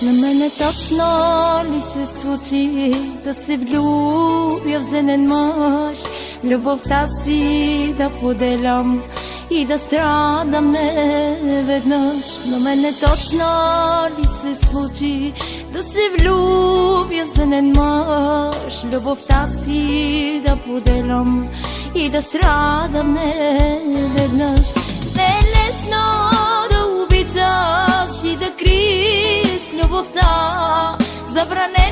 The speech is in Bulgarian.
На мене точно ли се случи да се влюбя в зенен мъж, любовта си да поделям и да страдам не веднъж? На мене точно ли се случи да се влюбя в зенен мъж, любовта си да поделям и да страдам не веднъж? Не е лесно да обичаш и да криеш любовта, забранена